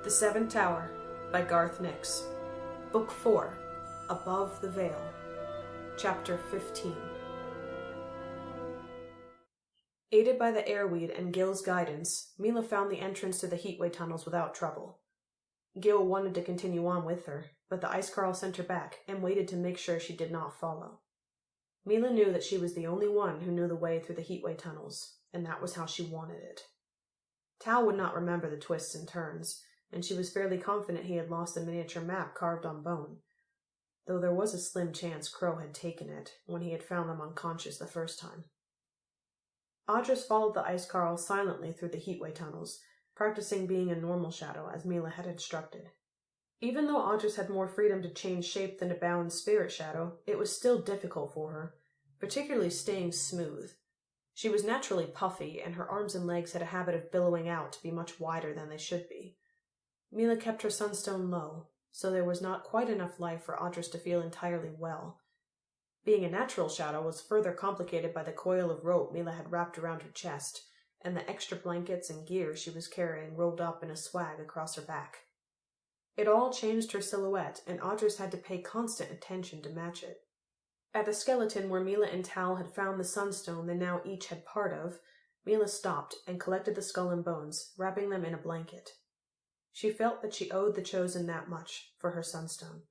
The Seventh Tower by Garth Nix. Book 4, Above the Veil. Chapter 15. Aided by the airweed and Gil's guidance, Milla found the entrance to the heatway tunnels without trouble. Gil wanted to continue on with her, but the ice carl sent her back and waited to make sure she did not follow. Milla knew that she was the only one who knew the way through the heatway tunnels, and that was how she wanted it. Tal would not remember the twists and turns, and she was fairly confident he had lost the miniature map carved on bone, though there was a slim chance Crow had taken it when he had found them unconscious the first time. Audrus followed the ice carl silently through the heatway tunnels, practicing being a normal shadow as Milla had instructed. Even though Audrus had more freedom to change shape than a bound spirit shadow, it was still difficult for her, particularly staying smooth. She was naturally puffy, and her arms and legs had a habit of billowing out to be much wider than they should be. Milla kept her sunstone low, so there was not quite enough life for Audrus to feel entirely well. Being a natural shadow was further complicated by the coil of rope Milla had wrapped around her chest, and the extra blankets and gear she was carrying rolled up in a swag across her back. It all changed her silhouette, and Audrus had to pay constant attention to match it. At the skeleton where Milla and Tal had found the sunstone they now each had part of, Milla stopped and collected the skull and bones, wrapping them in a blanket. She felt that she owed the Chosen that much for her sunstone.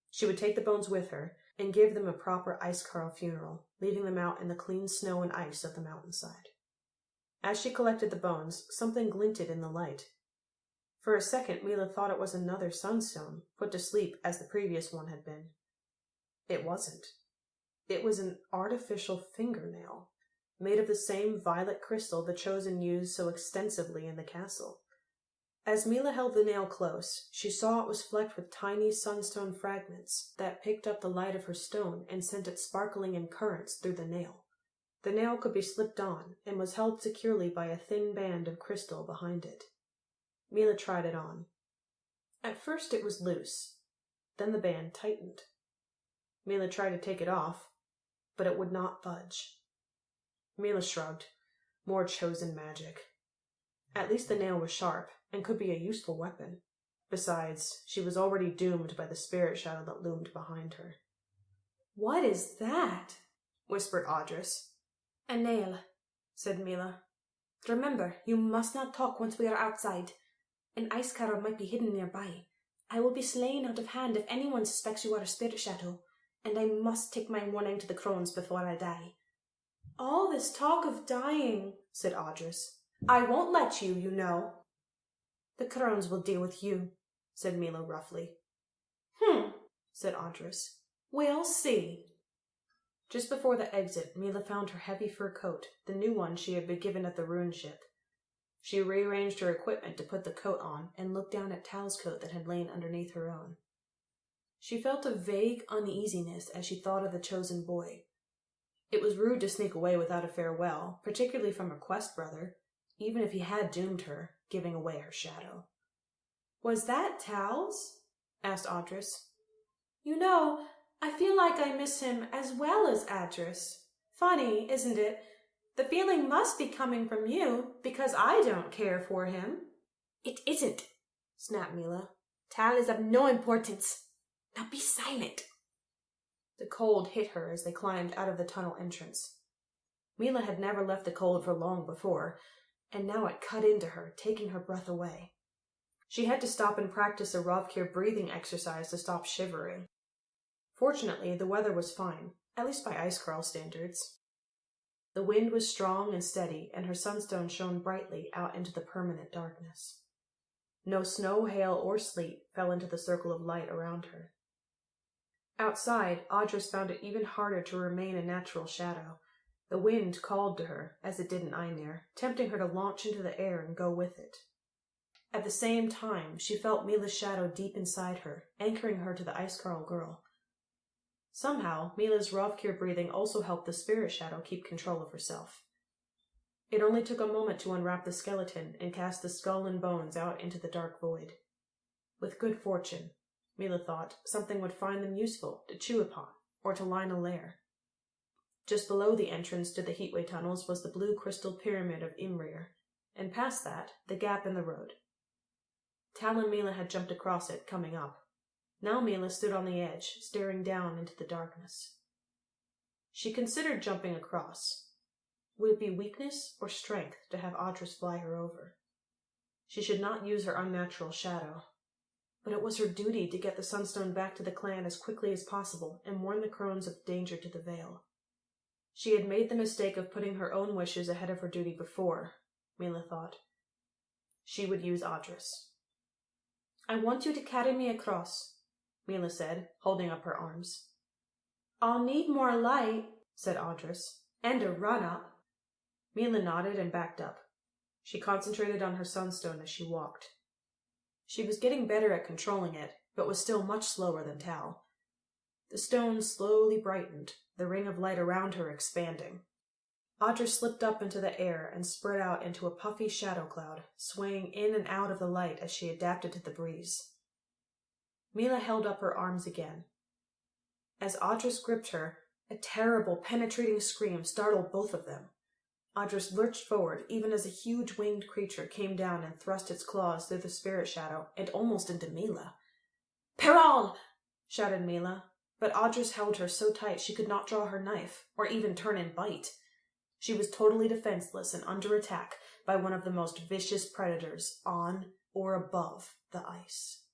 She would take the bones with her and give them a proper ice carl funeral, leaving them out in the clean snow and ice of the mountainside. As she collected the bones, something glinted in the light. For a second, Milla thought it was another sunstone, put to sleep as the previous one had been. It wasn't. It was an artificial fingernail, made of the same violet crystal the Chosen used so extensively in the castle. As Milla held the nail close, she saw it was flecked with tiny sunstone fragments that picked up the light of her stone and sent it sparkling in currents through the nail. The nail could be slipped on and was held securely by a thin band of crystal behind it. Milla tried it on. At first it was loose, then the band tightened. Milla tried to take it off, but it would not budge. Milla shrugged. More Chosen magic. At least the nail was sharp, and could be a useful weapon. Besides, she was already doomed by the spirit shadow that loomed behind her. "What is that?" whispered Audrus. "A nail," said Milla. "Remember, you must not talk once we are outside. An ice carl might be hidden nearby. I will be slain out of hand if anyone suspects you are a spirit shadow, and I must take my warning to the crones before I die." "All this talk of dying," said Audrus. "I won't let you, you know." "The crones will deal with you," said Milla roughly. Said Audrus. "We'll see." Just before the exit, Milla found her heavy fur coat, the new one she had been given at the ruin ship. She rearranged her equipment to put the coat on and looked down at Tal's coat that had lain underneath her own. She felt a vague uneasiness as she thought of the Chosen boy. It was rude to sneak away without a farewell, particularly from her quest brother, even if he had doomed her, giving away her shadow. "Was that Tal's?" asked Audrus. "You know, I feel like I miss him as well as Audrus. Funny, isn't it? The feeling must be coming from you, because I don't care for him." "It isn't," snapped Milla. "Tal is of no importance. Now be silent." The cold hit her as they climbed out of the tunnel entrance. Milla had never left the cold for long before, and now it cut into her, taking her breath away. She had to stop and practice a Rovkir breathing exercise to stop shivering. Fortunately, the weather was fine, at least by ice carl standards. The wind was strong and steady, and her sunstone shone brightly out into the permanent darkness. No snow, hail, or sleet fell into the circle of light around her. Outside, Audrus found it even harder to remain a natural shadow. The wind called to her, as it did in Einir, tempting her to launch into the air and go with it. At the same time, she felt Milla's shadow deep inside her, anchoring her to the ice carl girl. Somehow, Milla's Rovkir breathing also helped the spirit shadow keep control of herself. It only took a moment to unwrap the skeleton and cast the skull and bones out into the dark void. With good fortune, Milla thought, something would find them useful to chew upon, or to line a lair. Just below the entrance to the heatway tunnels was the blue crystal pyramid of Imrir, and past that, the gap in the road. Tal and Milla had jumped across it, coming up. Now Milla stood on the edge, staring down into the darkness. She considered jumping across. Would it be weakness or strength to have Audrus fly her over? She should not use her unnatural shadow. But it was her duty to get the Sunstone back to the clan as quickly as possible and warn the crones of danger to the Vale. She had made the mistake of putting her own wishes ahead of her duty before, Milla thought. She would use Audrus. I want you to carry me across, Milla said, holding up her arms. I'll need more light, said Audrus, and a run-up. Milla nodded and backed up. She concentrated on her sunstone as she walked. She was getting better at controlling it, but was still much slower than Tal. The stone slowly brightened, the ring of light around her expanding. Audrus slipped up into the air and spread out into a puffy shadow cloud, swaying in and out of the light as she adapted to the breeze. Milla held up her arms again. As Audrus gripped her, a terrible, penetrating scream startled both of them. Audrus lurched forward, even as a huge winged creature came down and thrust its claws through the spirit shadow and almost into Milla. "Perral!" shouted Milla, but Audrus held her so tight she could not draw her knife, or even turn and bite. She was totally defenseless and under attack by one of the most vicious predators on or above the ice.